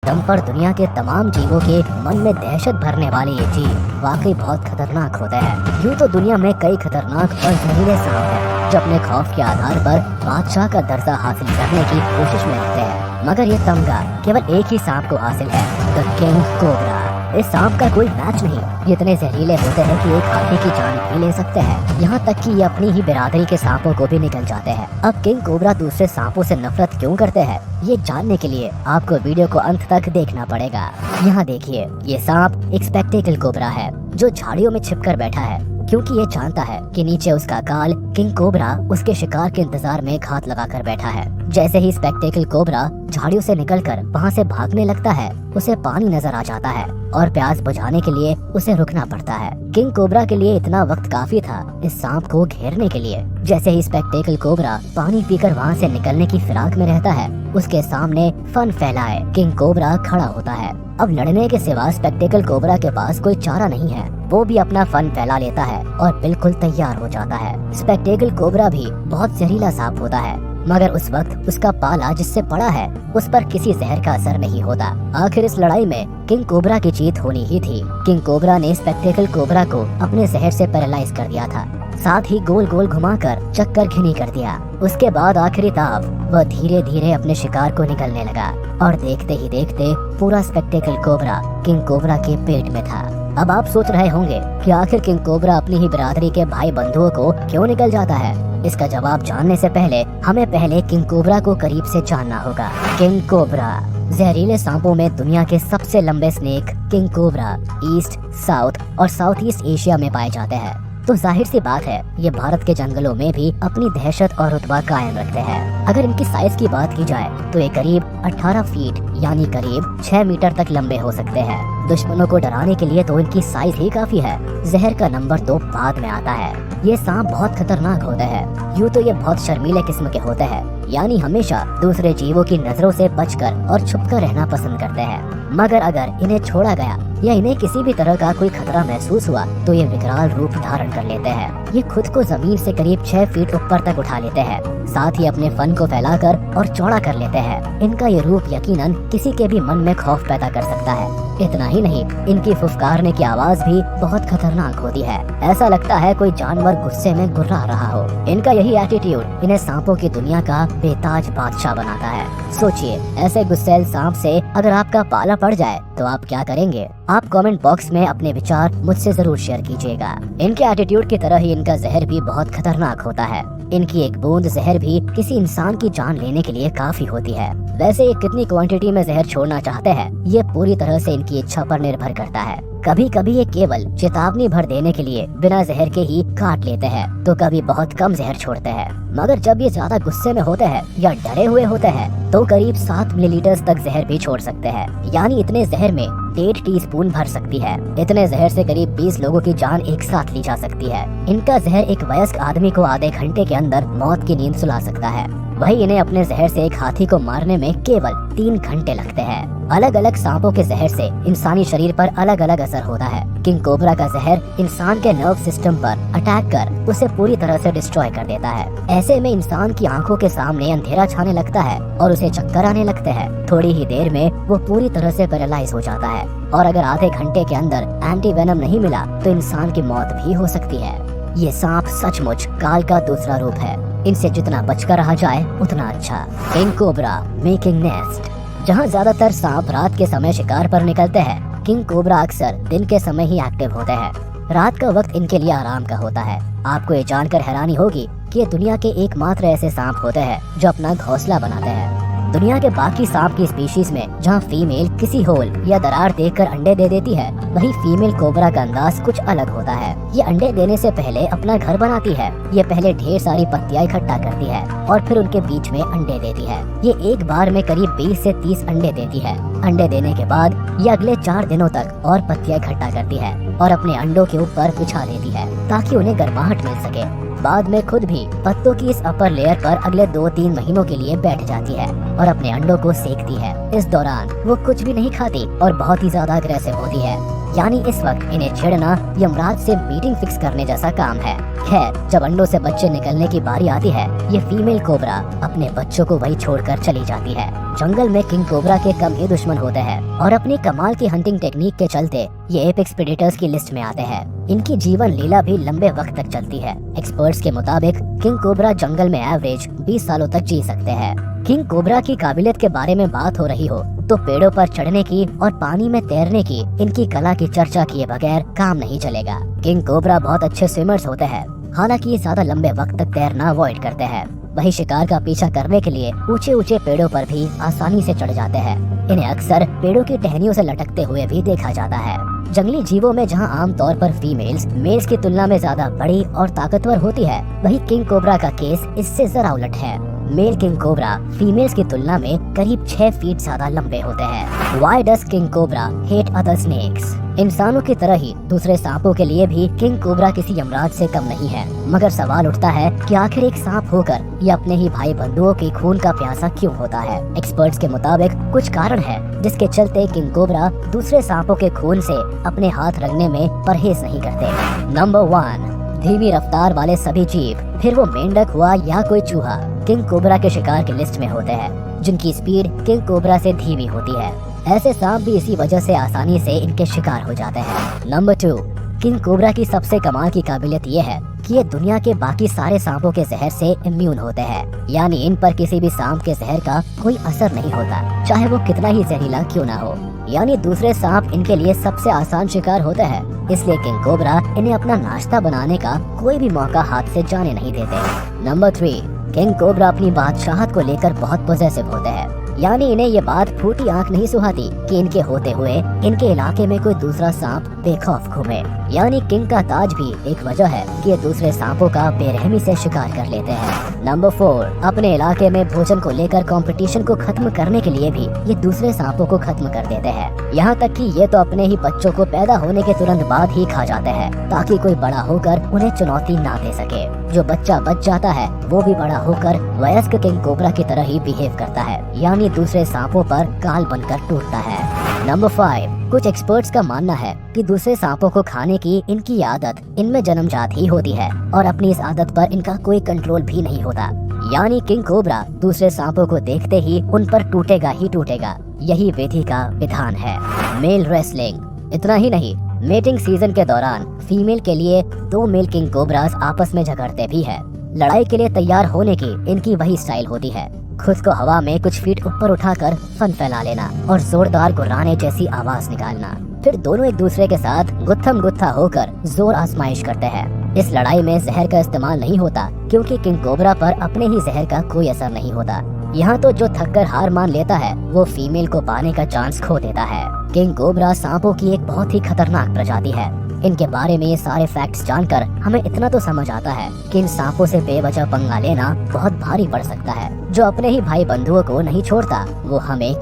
दम पर दुनिया के तमाम जीवों के मन में दहशत भरने वाले ये जीव वाकई बहुत खतरनाक होते हैं। यूँ तो दुनिया में कई खतरनाक और जहरीले सांप हैं जो अपने खौफ के आधार पर बादशाह का दर्जा हासिल करने की कोशिश में रहते हैं, मगर ये तमगा केवल एक ही सांप को हासिल है, द किंग कोबरा। इस सांप का कोई मैच नहीं, ये इतने जहरीले होते हैं कि एक हाथी की जान भी ले सकते हैं। यहाँ तक कि ये अपनी ही बिरादरी के सांपों को भी निकल जाते हैं। अब किंग कोबरा दूसरे सांपों से नफरत क्यों करते हैं, ये जानने के लिए आपको वीडियो को अंत तक देखना पड़ेगा। यहाँ देखिए, ये सांप एक स्पेक्टेकल कोबरा है जो झाड़ियों में छिपकर बैठा है, क्योंकि ये जानता है कि नीचे उसका काल किंग कोबरा उसके शिकार के इंतजार में घात लगाकर बैठा है। जैसे ही स्पेक्टेकल कोबरा झाड़ियों से निकलकर वहाँ से भागने लगता है, उसे पानी नजर आ जाता है और प्यास बुझाने के लिए उसे रुकना पड़ता है। किंग कोबरा के लिए इतना वक्त काफी था इस सांप को घेरने के लिए। जैसे ही स्पेक्टेकल कोबरा पानी पीकर वहाँ से निकलने की फिराक में रहता है, उसके सामने फन फैलाए किंग कोबरा खड़ा होता है। अब लड़ने के सिवा स्पेक्टेकल कोबरा के पास कोई चारा नहीं है, वो भी अपना फन फैला लेता है और बिल्कुल तैयार हो जाता है। स्पेक्टेकल कोबरा भी बहुत जहरीला सांप होता है, मगर उस वक्त उसका पाला जिससे पड़ा है उस पर किसी जहर का असर नहीं होता। आखिर इस लड़ाई में किंग कोबरा की जीत होनी ही थी। किंग कोबरा ने स्पेक्टेकल कोबरा को अपने जहर से पैरालाइज कर दिया था, साथ ही गोल गोल घुमाकर चक्कर घिनी कर दिया। उसके बाद आखिरी ताव वह धीरे धीरे अपने शिकार को निकलने लगा और देखते ही देखते पूरा स्पेक्टेकल कोबरा किंग कोबरा के पेट में था। अब आप सोच रहे होंगे कि आखिर किंग कोबरा अपनी ही बिरादरी के भाई बंधुओं को क्यों निकल जाता है। इसका जवाब जानने से पहले हमें पहले किंग कोबरा को करीब से जानना होगा। किंग कोबरा जहरीले सांपों में दुनिया के सबसे लंबे snake king cobra east, south और साउथ ईस्ट एशिया में पाए जाते हैं। तो जाहिर सी बात है, ये भारत के जंगलों में भी अपनी दहशत और रुतबा कायम रखते हैं। अगर इनकी साइज की बात की जाए तो ये करीब 18 फीट यानी करीब 6 मीटर तक लंबे हो सकते हैं। दुश्मनों को डराने के लिए तो इनकी साइज ही काफी है, जहर का नंबर तो बाद में आता है। ये सांप बहुत खतरनाक होते हैं। यूँ तो ये बहुत शर्मीले किस्म के होते हैं, यानी हमेशा दूसरे जीवों की नजरों से बचकर और छुपकर रहना पसंद करते हैं। मगर अगर इन्हें छोड़ा गया या इन्हें किसी भी तरह का कोई खतरा महसूस हुआ तो ये विकराल रूप धारण कर लेते हैं। ये खुद को जमीन से करीब 6 फीट ऊपर तक उठा लेते हैं, साथ ही अपने फन को फैलाकर और चौड़ा कर लेते हैं। इनका ये रूप यकीनन किसी के भी मन में खौफ पैदा कर सकता है। इतना ही नहीं, इनकी फुफकारने की आवाज भी बहुत खतरनाक होती है। ऐसा लगता है कोई जानवर गुस्से में गुर्रा रहा हो। इनका यही एटीट्यूड इन्हें सांपों की दुनिया का बेताज बादशाह बनाता है। सोचिए, ऐसे गुस्सैल सांप से अगर आपका पाला पड़ जाए तो आप क्या करेंगे? आप कमेंट बॉक्स में अपने विचार मुझसे जरूर शेयर कीजिएगा। इनके एटीट्यूड की तरह ही इनका जहर भी बहुत खतरनाक होता है। इनकी एक बूंद जहर भी किसी इंसान की जान लेने के लिए काफी होती है। वैसे ये कितनी क्वांटिटी में जहर छोड़ना चाहते हैं, ये पूरी तरह से इनकी इच्छा पर निर्भर करता है। कभी कभी ये केवल चेतावनी भर देने के लिए बिना जहर के ही काट लेते हैं, तो कभी बहुत कम जहर छोड़ते हैं। मगर जब ये ज्यादा गुस्से में होते हैं या डरे हुए होते हैं तो करीब 7 मिलीलीटर तक जहर भी छोड़ सकते हैं, यानी इतने जहर में 1.5 टीस्पून भर सकती है। इतने जहर से करीब 20 लोगों की जान एक साथ ली जा सकती है। इनका जहर एक वयस्क आदमी को आधे घंटे के अंदर मौत की नींद सुला सकता है। वही इन्हें अपने जहर से एक हाथी को मारने में केवल 3 घंटे लगते हैं। अलग अलग सांपों के जहर से इंसानी शरीर पर अलग अलग असर होता है। किंग कोबरा का जहर इंसान के नर्व सिस्टम पर अटैक कर उसे पूरी तरह से डिस्ट्रॉय कर देता है। ऐसे में इंसान की आंखों के सामने अंधेरा छाने लगता है और उसे चक्कर आने लगते हैं। थोड़ी ही देर में वो पूरी तरह से पैरालाइज हो जाता है और अगर आधे घंटे के अंदर एंटी वेनम नहीं मिला तो इंसान की मौत भी हो सकती है। ये सांप सचमुच काल का दूसरा रूप है। इनसे जितना बचकर रहा जाए उतना अच्छा। King cobra making nest. जहाँ ज्यादातर सांप रात के समय शिकार पर निकलते हैं, किंग कोबरा अक्सर दिन के समय ही एक्टिव होते हैं। रात का वक्त इनके लिए आराम का होता है। आपको ये जानकर हैरानी होगी कि ये दुनिया के एकमात्र ऐसे सांप होते हैं जो अपना घोंसला बनाते हैं। दुनिया के बाकी सांप की स्पीशीज में जहाँ फीमेल किसी होल या दरार देखकर अंडे दे देती है, वही फीमेल कोबरा का अंदाज कुछ अलग होता है। ये अंडे देने से पहले अपना घर बनाती है। ये पहले ढेर सारी पत्तियां इकट्ठा करती है और फिर उनके बीच में अंडे देती है। ये एक बार में करीब 20 से 30 अंडे देती है। अंडे देने के बाद ये अगले 4 दिनों तक और पत्तियां इकट्ठा करती है और अपने अंडों के ऊपर बिछा देती है ताकि उन्हें गर्माहट मिल सके। बाद में खुद भी पत्तों की इस अपर लेयर पर अगले 2-3 महीनों के लिए बैठ जाती है और अपने अंडों को सेकती है। इस दौरान वो कुछ भी नहीं खाती और बहुत ही ज्यादा अग्रेसिव होती है। यानी इस वक्त इन्हें छेड़ना यमराज से मीटिंग फिक्स करने जैसा काम है। खैर, जब अंडों से बच्चे निकलने की बारी आती है, ये फीमेल कोबरा अपने बच्चों को वही छोड़कर चली जाती है। जंगल में किंग कोबरा के कम ही दुश्मन होते हैं और अपनी कमाल की हंटिंग टेक्निक के चलते ये एपेक्स प्रेडेटर्स की लिस्ट में आते हैं। इनकी जीवन लीला भी लंबे वक्त तक चलती है। एक्सपर्ट्स के मुताबिक किंग कोबरा जंगल में एवरेज 20 सालों तक जी सकते हैं। किंग कोबरा की काबिलियत के बारे में बात हो रही हो तो पेड़ों पर चढ़ने की और पानी में तैरने की इनकी कला की चर्चा किए बगैर काम नहीं चलेगा। किंग कोबरा बहुत अच्छे स्विमर्स होते हैं, हालांकि ये ज्यादा लंबे वक्त तक तैरना अवॉइड करते हैं। वही शिकार का पीछा करने के लिए ऊंचे ऊंचे पेड़ों पर भी आसानी से चढ़ जाते हैं। इन्हें अक्सर पेड़ों की टहनियों से लटकते हुए भी देखा जाता है। जंगली जीवों में जहां आमतौर पर फीमेल्स मेल्स की तुलना में ज्यादा बड़ी और ताकतवर होती है, वही किंग कोबरा का केस इससे जरा उलट है। मेल किंग कोबरा फीमेल्स की तुलना में करीब 6 फीट ज्यादा लंबे होते हैं। Why does king cobra hate other snakes? इंसानों की तरह ही दूसरे सांपों के लिए भी किंग कोबरा किसी यमराज से कम नहीं है। मगर सवाल उठता है कि आखिर एक सांप होकर ये अपने ही भाई बंधुओं के खून का प्यासा क्यों होता है? एक्सपर्ट्स के मुताबिक कुछ कारण है जिसके चलते किंग कोबरा दूसरे सांपों के खून से अपने हाथ रंगने में परहेज नहीं करते। नंबर 1, धीमी रफ्तार वाले सभी जीव, फिर वो मेंढक हुआ या कोई चूहा, किंग कोबरा के शिकार की लिस्ट में होते हैं, जिनकी स्पीड किंग कोबरा से धीमी होती है। ऐसे सांप भी इसी वजह से आसानी से इनके शिकार हो जाते हैं। नंबर 2, किंग कोबरा की सबसे कमाल की काबिलियत ये है कि ये दुनिया के बाकी सारे सांपों के जहर से इम्यून होते हैं, यानी इन पर किसी भी सांप के जहर का कोई असर नहीं होता, चाहे वो कितना ही जहरीला क्यों ना हो। यानी दूसरे सांप इनके लिए सबसे आसान शिकार होते हैं। इसलिए किंग कोबरा इन्हें अपना नाश्ता बनाने का कोई भी मौका हाथ से जाने नहीं देते। नंबर 3, किंग कोबरा अपनी बादशाहत को लेकर बहुत पॉजेसिव होते हैं, यानी इन्हें ये बात फूटी आंख नहीं सुहाती कि इनके होते हुए इनके इलाके में कोई दूसरा सांप बेखौफ घूमे। यानी किंग का ताज भी एक वजह है कि ये दूसरे सांपों का बेरहमी से शिकार कर लेते हैं। नंबर 4, अपने इलाके में भोजन को लेकर कंपटीशन को खत्म करने के लिए भी ये दूसरे सांपों को खत्म कर देते हैं। यहाँ तक कि ये तो अपने ही बच्चों को पैदा होने के तुरंत बाद ही खा जाते हैं, ताकि कोई बड़ा होकर उन्हें चुनौती ना दे सके। जो बच्चा बच जाता है वो भी बड़ा होकर वयस्क किंग कोबरा की तरह ही बिहेव करता है, यानी दूसरे सांपों पर काल बनकर टूटता है। नंबर 5, कुछ एक्सपर्ट्स का मानना है कि दूसरे सांपों को खाने की इनकी आदत इनमें जन्मजात ही होती है और अपनी इस आदत पर इनका कोई कंट्रोल भी नहीं होता। यानी किंग कोबरा दूसरे सांपों को देखते ही उन पर टूटेगा ही टूटेगा। यही विधि का विधान है। Male wrestling. इतना ही नहीं, मेटिंग सीजन के दौरान फीमेल के लिए 2 मेल किंग कोबरास आपस में झगड़ते भी हैं। लड़ाई के लिए तैयार होने की इनकी वही स्टाइल होती है, खुद को हवा में कुछ फीट ऊपर उठाकर फन फैला लेना और जोरदार गुर्राने जैसी आवाज निकालना। फिर दोनों एक दूसरे के साथ गुत्थम गुत्था होकर जोर आजमाइश करते हैं। इस लड़ाई में जहर का इस्तेमाल नहीं होता, क्योंकि किंग कोबरा पर अपने ही जहर का कोई असर नहीं होता। यहाँ तो जो थककर हार मान लेता है वो फीमेल को पाने का चांस खो देता है। किंग कोबरा सांपों की एक बहुत ही खतरनाक प्रजाति है। इनके बारे में ये सारे फैक्ट्स जानकर हमें इतना तो समझ आता है कि इन सांपों से बेवजह पंगा लेना बहुत भारी पड़ सकता है। जो अपने ही भाई बंधुओं को नहीं छोड़ता वो हमें